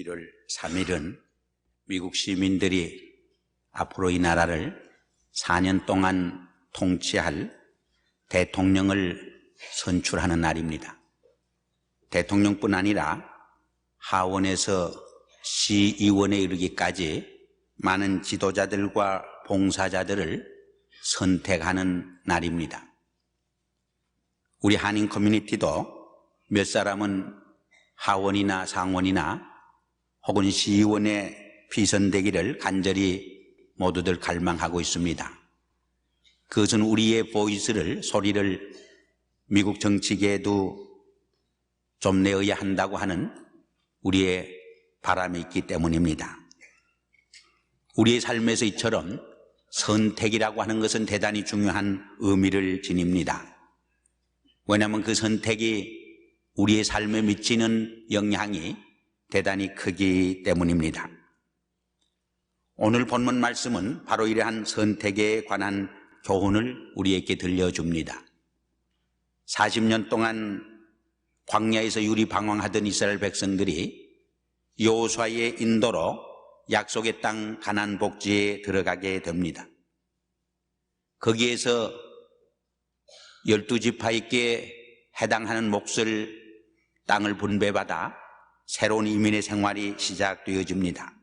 1월 3일은 미국 시민들이 앞으로 이 나라를 4년 동안 통치할 대통령을 선출하는 날입니다. 대통령뿐 아니라 하원에서 시의원에 이르기까지 많은 지도자들과 봉사자들을 선택하는 날입니다. 우리 한인 커뮤니티도 몇 사람은 하원이나 상원이나 혹은 시의원에 피선되기를 간절히 모두들 갈망하고 있습니다. 그것은 우리의 보이스를, 소리를 미국 정치계에도 좀 내어야 한다고 하는 우리의 바람이 있기 때문입니다. 우리의 삶에서 이처럼 선택이라고 하는 것은 대단히 중요한 의미를 지닙니다. 왜냐하면 그 선택이 우리의 삶에 미치는 영향이 대단히 크기 때문입니다. 오늘 본문 말씀은 바로 이러한 선택에 관한 교훈을 우리에게 들려줍니다. 40년 동안 광야에서 유리방황하던 이스라엘 백성들이 여호수아의 인도로 약속의 땅 가나안 복지에 들어가게 됩니다. 거기에서 12지파에게 해당하는 몫을 땅을 분배받아 새로운 이민의 생활이 시작되어집니다.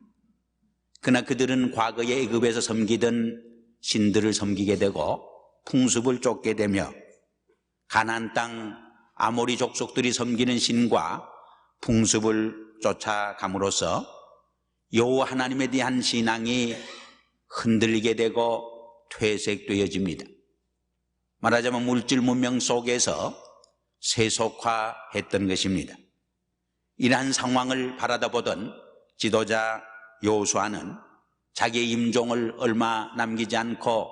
그러나 그들은 과거의 애굽에서 섬기던 신들을 섬기게 되고 풍습을 쫓게 되며 가나안 땅 아모리 족속들이 섬기는 신과 풍습을 쫓아감으로써 여호와 하나님에 대한 신앙이 흔들리게 되고 퇴색되어집니다. 말하자면 물질 문명 속에서 세속화했던 것입니다. 이러한 상황을 바라다 보던 지도자 여호수아는 자기의 임종을 얼마 남기지 않고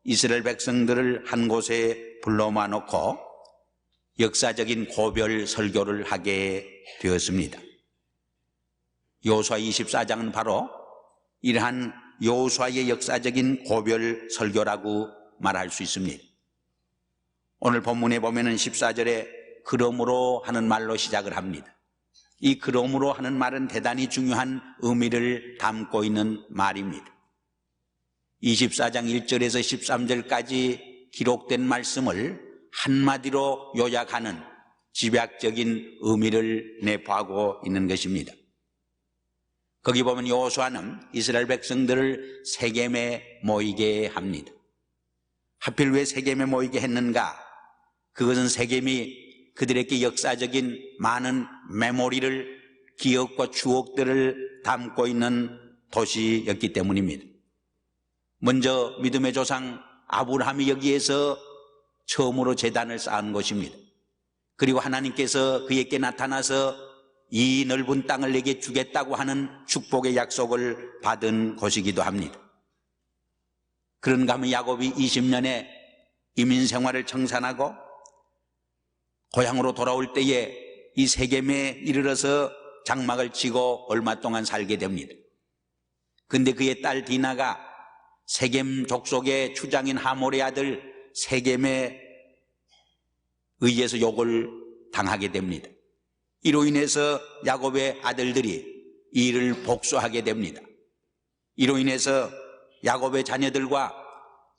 이스라엘 백성들을 한 곳에 불러 모아놓고 역사적인 고별 설교를 하게 되었습니다. 여호수아 24장은 바로 이러한 여호수아의 역사적인 고별 설교라고 말할 수 있습니다. 오늘 본문에 보면은 14절에 그러므로 하는 말로 시작을 합니다. 이 그러므로 하는 말은 대단히 중요한 의미를 담고 있는 말입니다. 24장 1절에서 13절까지 기록된 말씀을 한마디로 요약하는 집약적인 의미를 내포하고 있는 것입니다. 거기 보면 여호수아는 이스라엘 백성들을 세겜에 모이게 합니다. 하필 왜 세겜에 모이게 했는가? 그것은 세겜이 그들에게 역사적인 많은 메모리를, 기억과 추억들을 담고 있는 도시였기 때문입니다. 먼저 믿음의 조상 아브라함이 여기에서 처음으로 제단을 쌓은 곳입니다. 그리고 하나님께서 그에게 나타나서 이 넓은 땅을 내게 주겠다고 하는 축복의 약속을 받은 곳이기도 합니다. 그런가 하면 야곱이 20년의 이민 생활을 청산하고 고향으로 돌아올 때에 이 세겜에 이르러서 장막을 치고 얼마 동안 살게 됩니다. 근데 그의 딸 디나가 세겜 족속의 추장인 하몰의 아들 세겜에 의해서 욕을 당하게 됩니다. 이로 인해서 야곱의 아들들이 이 일을 복수하게 됩니다. 이로 인해서 야곱의 자녀들과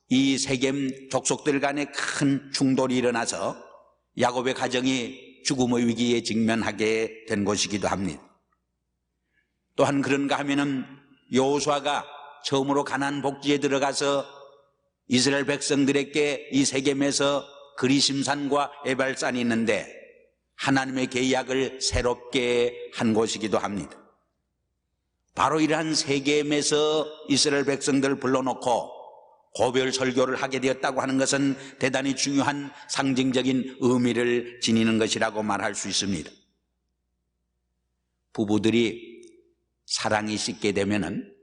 이 세겜 족속들 간에 큰 충돌이 일어나서 야곱의 가정이 죽음의 위기에 직면하게 된 것이기도 합니다. 또한 그런가 하면은 여호수아가 처음으로 가나안 복지에 들어가서 이스라엘 백성들에게 이 세겜에서 그리심산과 에발산이 있는데 하나님의 계약을 새롭게 한 곳이기도 합니다. 바로 이러한 세겜에서 이스라엘 백성들을 불러놓고 고별 설교를 하게 되었다고 하는 것은 대단히 중요한 상징적인 의미를 지니는 것이라고 말할 수 있습니다. 부부들이 사랑이 씻게 되면은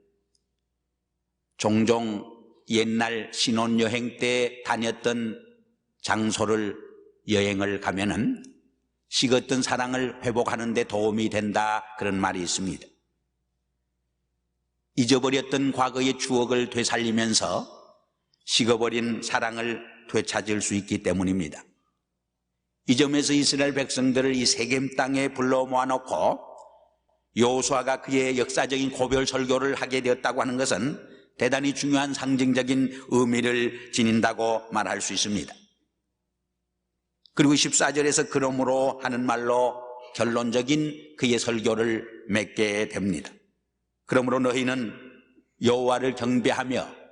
종종 옛날 신혼여행 때 다녔던 장소를 여행을 가면은 식었던 사랑을 회복하는 데 도움이 된다, 그런 말이 있습니다. 잊어버렸던 과거의 추억을 되살리면서 식어버린 사랑을 되찾을 수 있기 때문입니다. 이 점에서 이스라엘 백성들을 이 세겜 땅에 불러 모아놓고 여호수아가 그의 역사적인 고별 설교를 하게 되었다고 하는 것은 대단히 중요한 상징적인 의미를 지닌다고 말할 수 있습니다. 그리고 14절에서 그러므로 하는 말로 결론적인 그의 설교를 맺게 됩니다. 그러므로 너희는 여호와를 경배하며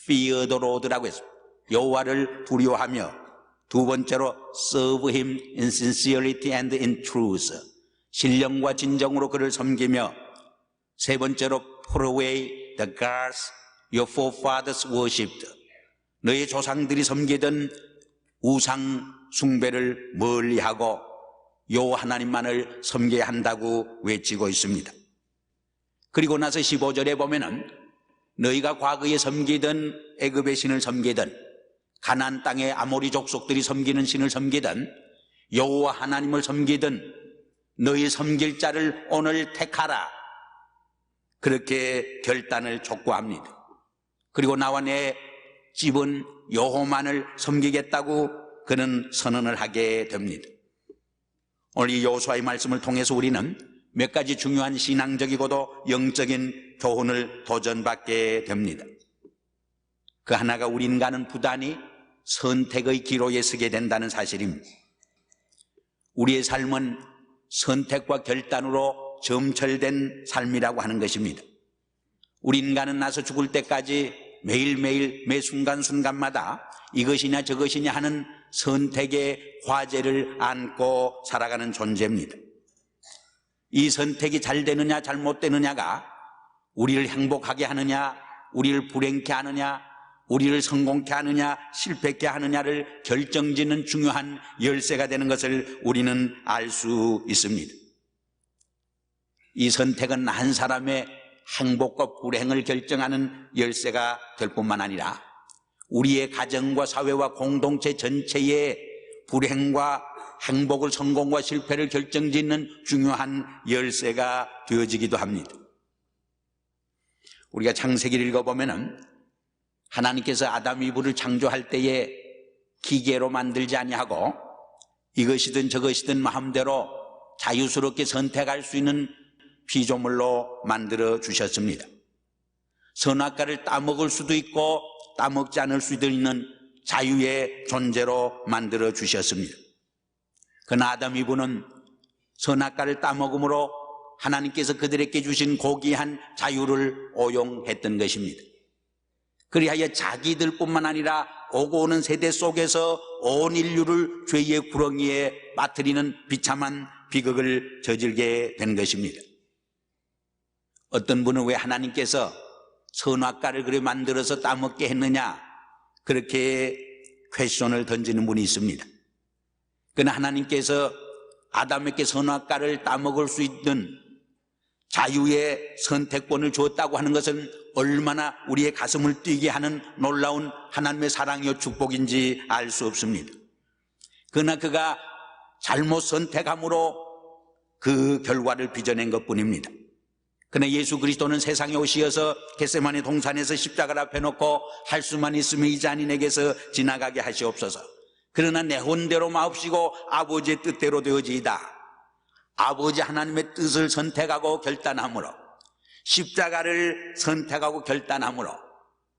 fear the Lord라고 했습니다. 여호와를 두려워하며, 두 번째로 serve him in sincerity and in truth, 신령과 진정으로 그를 섬기며, 세 번째로 put away the gods your forefathers worshipped, 너희 조상들이 섬기던 우상 숭배를 멀리하고 여호와 하나님만을 섬겨야 한다고 외치고 있습니다. 그리고 나서 15절에 보면은 너희가 과거에 섬기던 애굽의 신을 섬기던, 가나안 땅의 아모리 족속들이 섬기는 신을 섬기던, 여호와 하나님을 섬기던 너희 섬길 자를 오늘 택하라, 그렇게 결단을 촉구합니다. 그리고 나와 내 집은 여호와만을 섬기겠다고 그는 선언을 하게 됩니다. 오늘 이 여호수아의 말씀을 통해서 우리는 몇 가지 중요한 신앙적이고도 영적인 교훈을 도전받게 됩니다. 그 하나가 우리 인간은 부단히 선택의 기로에 서게 된다는 사실입니다. 우리의 삶은 선택과 결단으로 점철된 삶이라고 하는 것입니다. 우리 인간은 나서 죽을 때까지 매일매일 매 순간순간마다 이것이냐 저것이냐 하는 선택의 과제를 안고 살아가는 존재입니다. 이 선택이 잘 되느냐 잘못되느냐가 우리를 행복하게 하느냐, 우리를 불행케 하느냐, 우리를 성공케 하느냐, 실패케 하느냐를 결정짓는 중요한 열쇠가 되는 것을 우리는 알 수 있습니다. 이 선택은 한 사람의 행복과 불행을 결정하는 열쇠가 될 뿐만 아니라 우리의 가정과 사회와 공동체 전체의 불행과 행복을, 성공과 실패를 결정짓는 중요한 열쇠가 되어지기도 합니다. 우리가 창세기를 읽어보면은 하나님께서 아담 이브를 창조할 때에 기계로 만들지 아니하고 이것이든 저것이든 마음대로 자유스럽게 선택할 수 있는 피조물로 만들어 주셨습니다. 선악과를 따먹을 수도 있고 따먹지 않을 수도 있는 자유의 존재로 만들어 주셨습니다. 그러나 아담 이브는 선악과를 따먹음으로 하나님께서 그들에게 주신 고귀한 자유를 오용했던 것입니다. 그리하여 자기들뿐만 아니라 오고 오는 세대 속에서 온 인류를 죄의 구렁이에 빠뜨리는 비참한 비극을 저질게 된 것입니다. 어떤 분은 왜 하나님께서 선악과를 그래 만들어서 따먹게 했느냐, 그렇게 퀘스천을 던지는 분이 있습니다. 그러나 하나님께서 아담에게 선악과를 따먹을 수 있는 자유의 선택권을 주었다고 하는 것은 얼마나 우리의 가슴을 뛰게 하는 놀라운 하나님의 사랑이요 축복인지 알 수 없습니다. 그러나 그가 잘못 선택함으로 그 결과를 빚어낸 것뿐입니다. 그러나 예수 그리스도는 세상에 오시어서 겟세마네 동산에서 십자가를 앞에 놓고 할 수만 있으면 이 잔이 내게서 지나가게 하시옵소서. 그러나 내 혼대로 마옵시고 아버지의 뜻대로 되어지이다. 아버지 하나님의 뜻을 선택하고 결단함으로, 십자가를 선택하고 결단함으로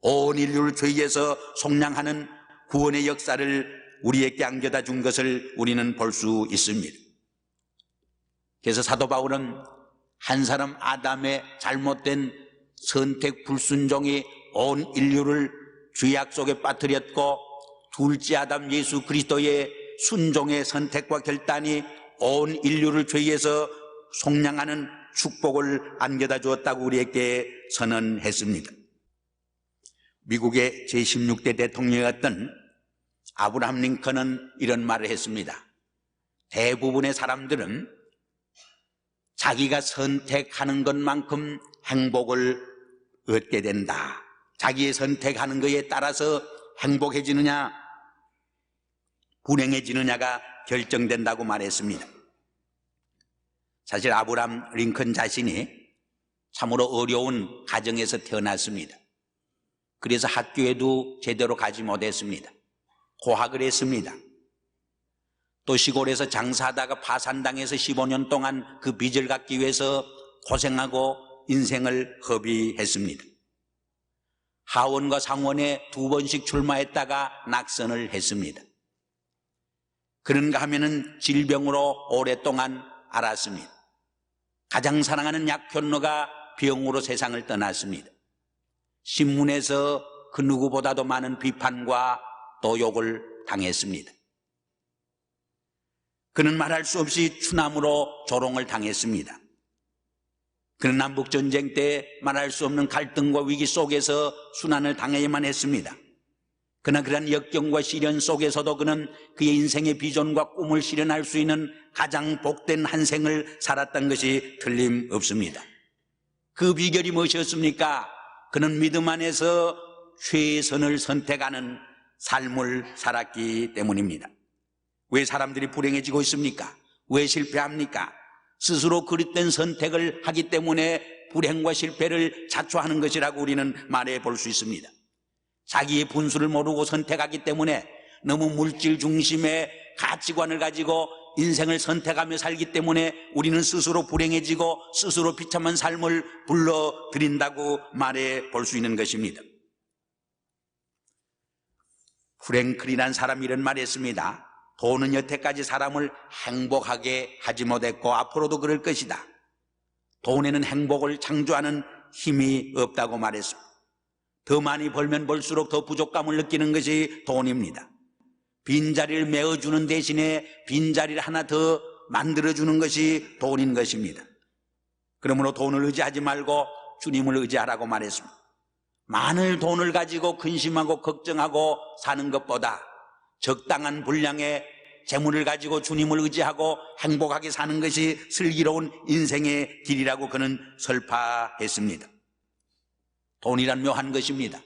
온 인류를 죄에서 속량하는 구원의 역사를 우리에게 안겨다 준 것을 우리는 볼 수 있습니다. 그래서 사도 바울은 한 사람 아담의 잘못된 선택 불순종이 온 인류를 죄악 속에 빠뜨렸고, 둘째 아담 예수 그리스도의 순종의 선택과 결단이 온 인류를 죄에서 속량하는 축복을 안겨다 주었다고 우리에게 선언했습니다. 미국의 제16대 대통령이었던 아브라함 링컨은 이런 말을 했습니다. 대부분의 사람들은 자기가 선택하는 것만큼 행복을 얻게 된다. 자기의 선택하는 것에 따라서 행복해지느냐 불행해지느냐가 결정된다고 말했습니다. 사실 아브라함 링컨 자신이 참으로 어려운 가정에서 태어났습니다. 그래서 학교에도 제대로 가지 못했습니다. 고학을 했습니다. 또 시골에서 장사하다가 파산당해서 15년 동안 그 빚을 갚기 위해서 고생하고 인생을 허비했습니다. 하원과 상원에 2번씩 출마했다가 낙선을 했습니다. 그런가 하면은 질병으로 오랫동안 앓았습니다. 가장 사랑하는 약혼녀가 병으로 세상을 떠났습니다. 신문에서 그 누구보다도 많은 비판과 또 욕을 당했습니다. 그는 말할 수 없이 추남으로 조롱을 당했습니다. 그는 남북전쟁 때 말할 수 없는 갈등과 위기 속에서 순환을 당해야만 했습니다. 그러나 그런 역경과 시련 속에서도 그는 그의 인생의 비전과 꿈을 실현할 수 있는 가장 복된 한 생을 살았던 것이 틀림없습니다. 그 비결이 무엇이었습니까? 그는 믿음 안에서 최선을 선택하는 삶을 살았기 때문입니다. 왜 사람들이 불행해지고 있습니까? 왜 실패합니까? 스스로 그릇된 선택을 하기 때문에 불행과 실패를 자초하는 것이라고 우리는 말해 볼 수 있습니다. 자기의 분수를 모르고 선택하기 때문에 너무 물질 중심의 가치관을 가지고 인생을 선택하며 살기 때문에 우리는 스스로 불행해지고 스스로 비참한 삶을 불러들인다고 말해 볼 수 있는 것입니다. 프랭클이라는 사람이 이런 말을 했습니다. 돈은 여태까지 사람을 행복하게 하지 못했고 앞으로도 그럴 것이다. 돈에는 행복을 창조하는 힘이 없다고 말했습니다. 더 많이 벌면 벌수록 더 부족감을 느끼는 것이 돈입니다. 빈자리를 메워주는 대신에 빈자리를 하나 더 만들어주는 것이 돈인 것입니다. 그러므로 돈을 의지하지 말고 주님을 의지하라고 말했습니다. 많은 돈을 가지고 근심하고 걱정하고 사는 것보다 적당한 분량의 재물을 가지고 주님을 의지하고 행복하게 사는 것이 슬기로운 인생의 길이라고 그는 설파했습니다. 돈이란 묘한 것입니다.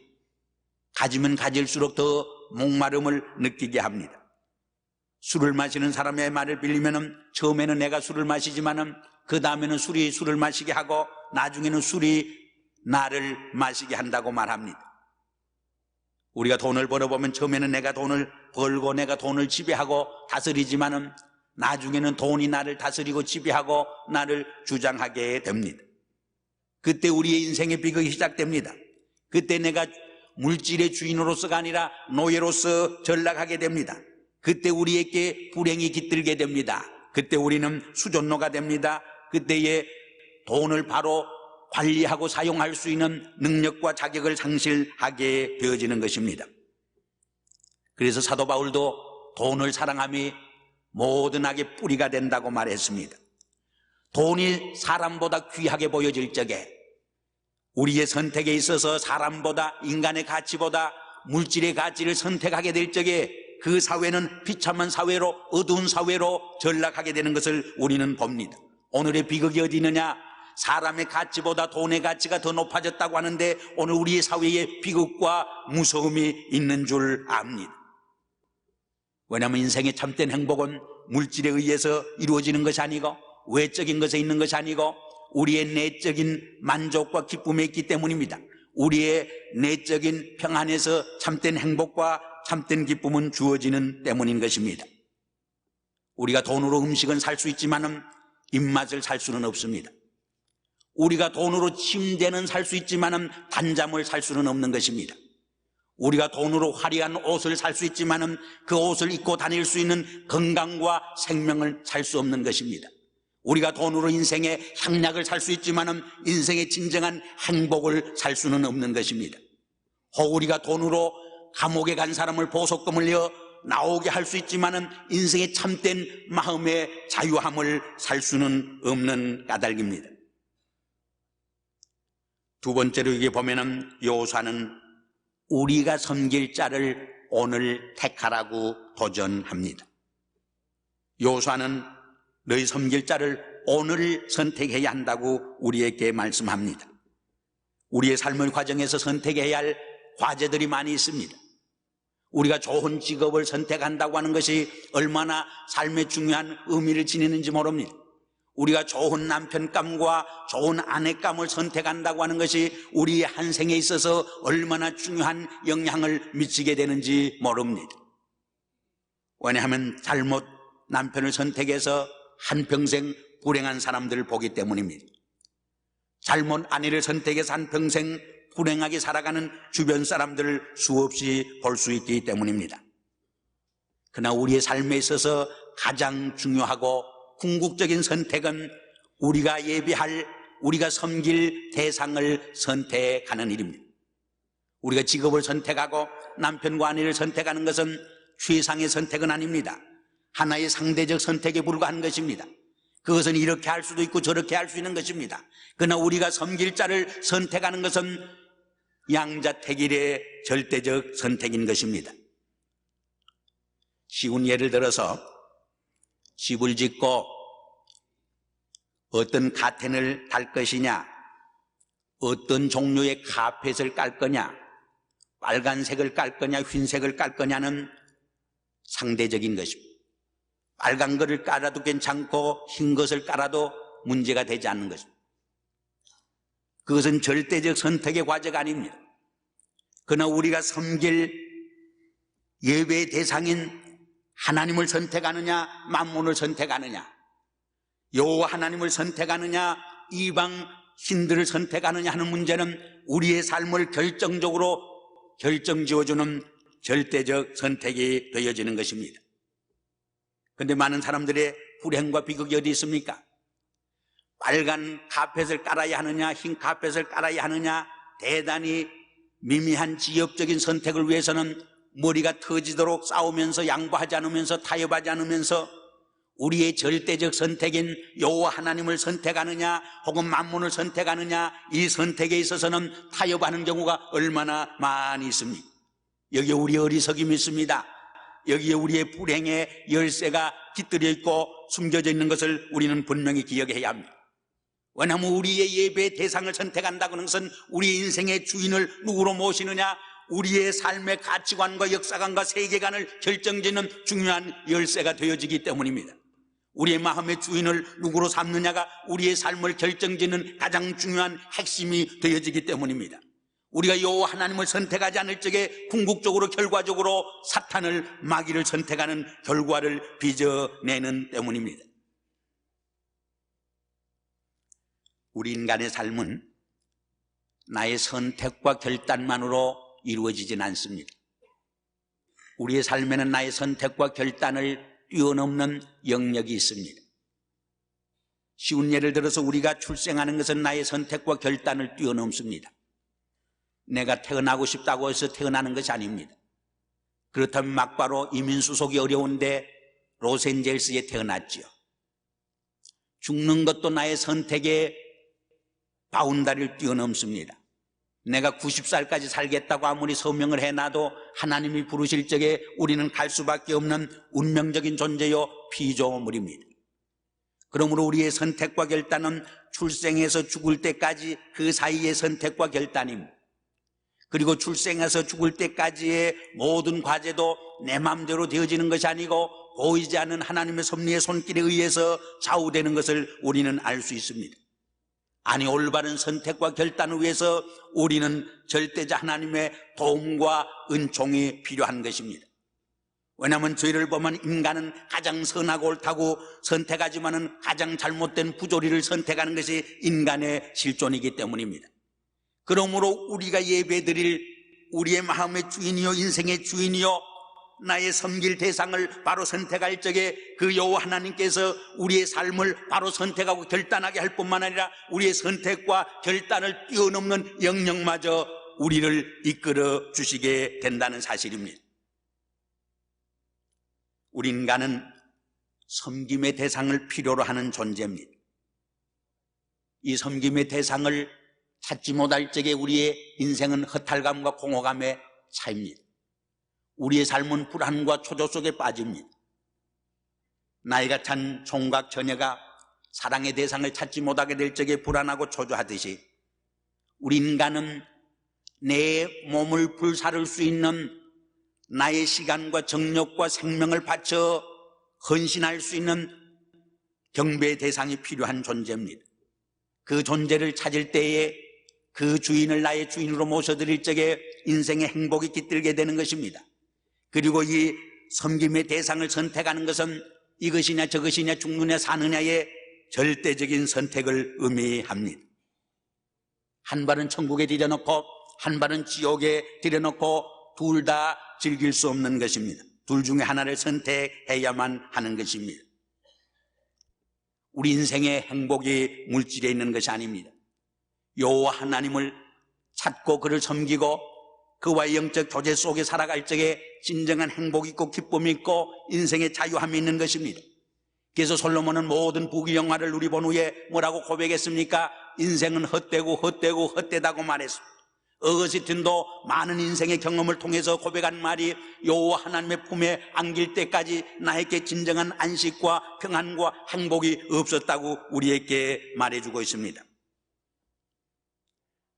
가지면 가질수록 더 목마름을 느끼게 합니다. 술을 마시는 사람의 말을 빌리면 처음에는 내가 술을 마시지만은 그 다음에는 술이 술을 마시게 하고 나중에는 술이 나를 마시게 한다고 말합니다. 우리가 돈을 벌어보면 처음에는 내가 돈을 벌고 내가 돈을 지배하고 다스리지만은 나중에는 돈이 나를 다스리고 지배하고 나를 주장하게 됩니다. 그때 우리의 인생의 비극이 시작됩니다. 그때 내가 물질의 주인으로서가 아니라 노예로서 전락하게 됩니다. 그때 우리에게 불행이 깃들게 됩니다. 그때 우리는 수존노가 됩니다. 그때에 돈을 바로 관리하고 사용할 수 있는 능력과 자격을 상실하게 되어지는 것입니다. 그래서 사도 바울도 돈을 사랑함이 모든 악의 뿌리가 된다고 말했습니다. 돈이 사람보다 귀하게 보여질 적에 우리의 선택에 있어서 사람보다 인간의 가치보다 물질의 가치를 선택하게 될 적에 그 사회는 비참한 사회로 어두운 사회로 전락하게 되는 것을 우리는 봅니다. 오늘의 비극이 어디 있느냐? 사람의 가치보다 돈의 가치가 더 높아졌다고 하는데 오늘 우리의 사회에 비극과 무서움이 있는 줄 압니다. 왜냐하면 인생의 참된 행복은 물질에 의해서 이루어지는 것이 아니고 외적인 것에 있는 것이 아니고 우리의 내적인 만족과 기쁨에 있기 때문입니다. 우리의 내적인 평안에서 참된 행복과 참된 기쁨은 주어지는 때문인 것입니다. 우리가 돈으로 음식은 살 수 있지만 입맛을 살 수는 없습니다. 우리가 돈으로 침대는 살 수 있지만 단잠을 살 수는 없는 것입니다. 우리가 돈으로 화려한 옷을 살 수 있지만 그 옷을 입고 다닐 수 있는 건강과 생명을 살 수 없는 것입니다. 우리가 돈으로 인생의 향락을 살 수 있지만 인생의 진정한 행복을 살 수는 없는 것입니다. 혹 우리가 돈으로 감옥에 간 사람을 보석금을 내어 나오게 할 수 있지만 인생의 참된 마음의 자유함을 살 수는 없는 까닭입니다. 두 번째로 여기 보면은 여호수아는 우리가 섬길 자를 오늘 택하라고 도전합니다. 여호수아는 너희 섬길 자를 오늘 선택해야 한다고 우리에게 말씀합니다. 우리의 삶의 과정에서 선택해야 할 과제들이 많이 있습니다. 우리가 좋은 직업을 선택한다고 하는 것이 얼마나 삶에 중요한 의미를 지니는지 모릅니다. 우리가 좋은 남편감과 좋은 아내감을 선택한다고 하는 것이 우리의 한 생에 있어서 얼마나 중요한 영향을 미치게 되는지 모릅니다. 왜냐하면 잘못 남편을 선택해서 한평생 불행한 사람들을 보기 때문입니다. 잘못 아내를 선택해서 한평생 불행하게 살아가는 주변 사람들을 수없이 볼 수 있기 때문입니다. 그러나 우리의 삶에 있어서 가장 중요하고 궁극적인 선택은 우리가 예비할, 우리가 섬길 대상을 선택하는 일입니다. 우리가 직업을 선택하고 남편과 아내를 선택하는 것은 최상의 선택은 아닙니다. 하나의 상대적 선택에 불과한 것입니다. 그것은 이렇게 할 수도 있고 저렇게 할 수 있는 것입니다. 그러나 우리가 섬길 자를 선택하는 것은 양자택일의 절대적 선택인 것입니다. 쉬운 예를 들어서 집을 짓고 어떤 가텐을 달 것이냐, 어떤 종류의 카펫을 깔 거냐, 빨간색을 깔 거냐, 흰색을 깔 거냐는 상대적인 것입니다. 빨간 것을 깔아도 괜찮고 흰 것을 깔아도 문제가 되지 않는 것입니다. 그것은 절대적 선택의 과제가 아닙니다. 그러나 우리가 섬길 예배의 대상인 하나님을 선택하느냐, 만몬을 선택하느냐, 여호와 하나님을 선택하느냐, 이방 신들을 선택하느냐 하는 문제는 우리의 삶을 결정적으로 결정지어주는 절대적 선택이 되어지는 것입니다. 그런데 많은 사람들의 불행과 비극이 어디 있습니까? 빨간 카펫을 깔아야 하느냐, 흰 카펫을 깔아야 하느냐, 대단히 미미한 지엽적인 선택을 위해서는 머리가 터지도록 싸우면서, 양보하지 않으면서, 타협하지 않으면서 우리의 절대적 선택인 여호와 하나님을 선택하느냐 혹은 만몬을 선택하느냐, 이 선택에 있어서는 타협하는 경우가 얼마나 많이 있습니까? 여기에 우리의 어리석임이 있습니다. 여기에 우리의 불행의 열쇠가 깃들여 있고 숨겨져 있는 것을 우리는 분명히 기억해야 합니다. 왜냐하면 우리의 예배의 대상을 선택한다는 것은 우리 인생의 주인을 누구로 모시느냐, 우리의 삶의 가치관과 역사관과 세계관을 결정짓는 중요한 열쇠가 되어지기 때문입니다. 우리의 마음의 주인을 누구로 삼느냐가 우리의 삶을 결정짓는 가장 중요한 핵심이 되어지기 때문입니다. 우리가 여호와 하나님을 선택하지 않을 적에 궁극적으로 결과적으로 사탄을, 마귀를 선택하는 결과를 빚어내는 때문입니다. 우리 인간의 삶은 나의 선택과 결단만으로 이루어지진 않습니다. 우리의 삶에는 나의 선택과 결단을 뛰어넘는 영역이 있습니다. 쉬운 예를 들어서 우리가 출생하는 것은 나의 선택과 결단을 뛰어넘습니다. 내가 태어나고 싶다고 해서 태어나는 것이 아닙니다. 그렇다면 막바로 이민수속이 어려운데 로스앤젤스에 태어났지요. 죽는 것도 나의 선택의 바운다리를 뛰어넘습니다. 내가 90살까지 살겠다고 아무리 서명을 해놔도 하나님이 부르실 적에 우리는 갈 수밖에 없는 운명적인 존재요 피조물입니다. 그러므로 우리의 선택과 결단은 출생해서 죽을 때까지 그 사이의 선택과 결단입니다. 그리고 출생해서 죽을 때까지의 모든 과제도 내 마음대로 되어지는 것이 아니고 보이지 않는 하나님의 섭리의 손길에 의해서 좌우되는 것을 우리는 알 수 있습니다. 아니, 올바른 선택과 결단을 위해서 우리는 절대자 하나님의 도움과 은총이 필요한 것입니다. 왜냐하면 죄를 보면 인간은 가장 선하고 옳다고 선택하지만은 가장 잘못된 부조리를 선택하는 것이 인간의 실존이기 때문입니다. 그러므로 우리가 예배드릴 우리의 마음의 주인이요 인생의 주인이요 나의 섬길 대상을 바로 선택할 적에 그 여호와 하나님께서 우리의 삶을 바로 선택하고 결단하게 할 뿐만 아니라 우리의 선택과 결단을 뛰어넘는 영역마저 우리를 이끌어 주시게 된다는 사실입니다. 우리 인간은 섬김의 대상을 필요로 하는 존재입니다. 이 섬김의 대상을 찾지 못할 적에 우리의 인생은 허탈감과 공허감에 차입니다. 우리의 삶은 불안과 초조 속에 빠집니다. 나이가 찬 총각 처녀가 사랑의 대상을 찾지 못하게 될 적에 불안하고 초조하듯이 우리 인간은 내 몸을 불사를 수 있는 나의 시간과 정력과 생명을 바쳐 헌신할 수 있는 경배의 대상이 필요한 존재입니다. 그 존재를 찾을 때에 그 주인을 나의 주인으로 모셔드릴 적에 인생의 행복이 깃들게 되는 것입니다. 그리고 이 섬김의 대상을 선택하는 것은 이것이냐 저것이냐 죽느냐 사느냐의 절대적인 선택을 의미합니다. 한 발은 천국에 들여놓고 한 발은 지옥에 들여놓고 둘 다 즐길 수 없는 것입니다. 둘 중에 하나를 선택해야만 하는 것입니다. 우리 인생의 행복이 물질에 있는 것이 아닙니다. 여호와 하나님을 찾고 그를 섬기고 그와의 영적 교제 속에 살아갈 적에 진정한 행복이 있고 기쁨이 있고 인생의 자유함이 있는 것입니다. 그래서 솔로몬은 모든 부귀영화를 누리본 후에 뭐라고 고백했습니까? 인생은 헛되고 헛되고 헛되다고 말했습니다. 어거스틴도 많은 인생의 경험을 통해서 고백한 말이 여호와 하나님의 품에 안길 때까지 나에게 진정한 안식과 평안과 행복이 없었다고 우리에게 말해주고 있습니다.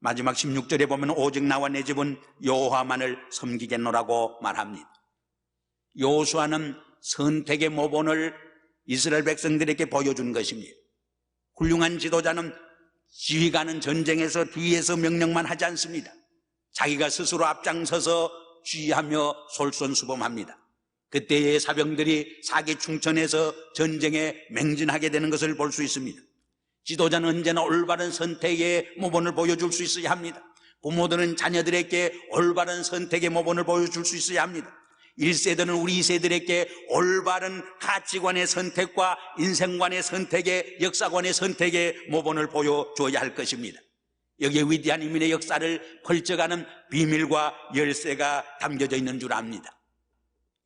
마지막 16절에 보면 오직 나와 내 집은 여호와만을 섬기겠노라고 말합니다. 여호수아는 선택의 모본을 이스라엘 백성들에게 보여준 것입니다. 훌륭한 지도자는 지휘관은 전쟁에서 뒤에서 명령만 하지 않습니다. 자기가 스스로 앞장서서 지휘하며 솔선수범합니다. 그때의 사병들이 사기 충천해서 전쟁에 맹진하게 되는 것을 볼 수 있습니다. 지도자는 언제나 올바른 선택의 모본을 보여줄 수 있어야 합니다. 부모들은 자녀들에게 올바른 선택의 모본을 보여줄 수 있어야 합니다. 1세들은 우리 2세들에게 올바른 가치관의 선택과 인생관의 선택의 역사관의 선택의 모본을 보여줘야 할 것입니다. 여기에 위대한 인민의 역사를 펼쳐가는 비밀과 열쇠가 담겨져 있는 줄 압니다.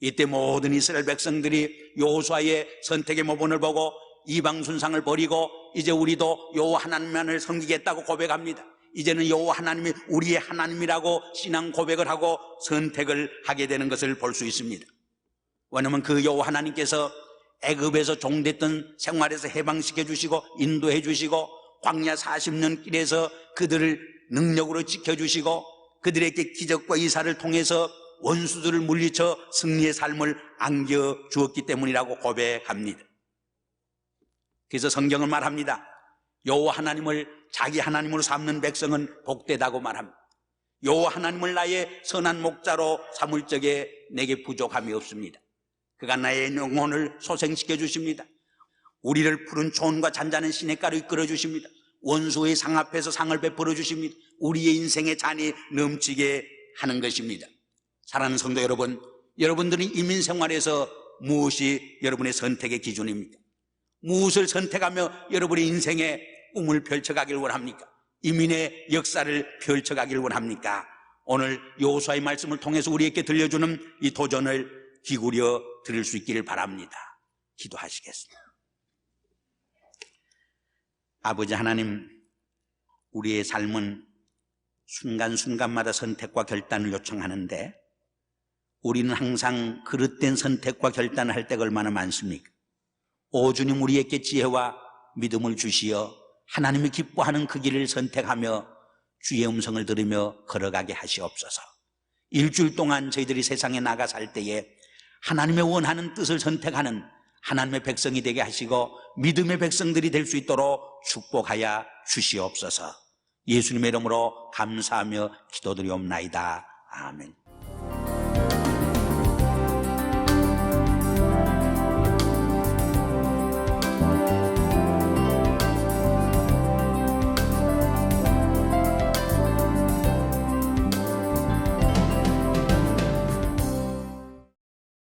이때 모든 이스라엘 백성들이 여호수아의 선택의 모본을 보고 이방 순상을 버리고 이제 우리도 여호와 하나님만을 섬기겠다고 고백합니다. 이제는 여호와 하나님이 우리의 하나님이라고 신앙 고백을 하고 선택을 하게 되는 것을 볼 수 있습니다. 왜냐하면 그 여호와 하나님께서 애굽에서 종됐던 생활에서 해방시켜 주시고 인도해 주시고 광야 40년 길에서 그들을 능력으로 지켜주시고 그들에게 기적과 이사를 통해서 원수들을 물리쳐 승리의 삶을 안겨주었기 때문이라고 고백합니다. 그래서 성경은 말합니다. 여호와 하나님을 자기 하나님으로 삼는 백성은 복되다고 말합니다. 여호와 하나님을 나의 선한 목자로 삼을 적에 내게 부족함이 없습니다. 그가 나의 영혼을 소생시켜 주십니다. 우리를 푸른 초원과 잔잔한 시냇가로 이끌어 주십니다. 원수의 상 앞에서 상을 베풀어 주십니다. 우리의 인생의 잔이 넘치게 하는 것입니다. 사랑하는 성도 여러분, 여러분들은 이민생활에서 무엇이 여러분의 선택의 기준입니까? 무엇을 선택하며 여러분의 인생의 꿈을 펼쳐가길 원합니까? 이민의 역사를 펼쳐가길 원합니까? 오늘 여호수아의 말씀을 통해서 우리에게 들려주는 이 도전을 기울여 들을 수 있기를 바랍니다. 기도하시겠습니다. 아버지 하나님, 우리의 삶은 순간순간마다 선택과 결단을 요청하는데 우리는 항상 그릇된 선택과 결단을 할 때가 얼마나 많습니까? 오 주님, 우리에게 지혜와 믿음을 주시어 하나님이 기뻐하는 그 길을 선택하며 주의 음성을 들으며 걸어가게 하시옵소서. 일주일 동안 저희들이 세상에 나가 살 때에 하나님의 원하는 뜻을 선택하는 하나님의 백성이 되게 하시고 믿음의 백성들이 될 수 있도록 축복하여 주시옵소서. 예수님의 이름으로 감사하며 기도드리옵나이다. 아멘.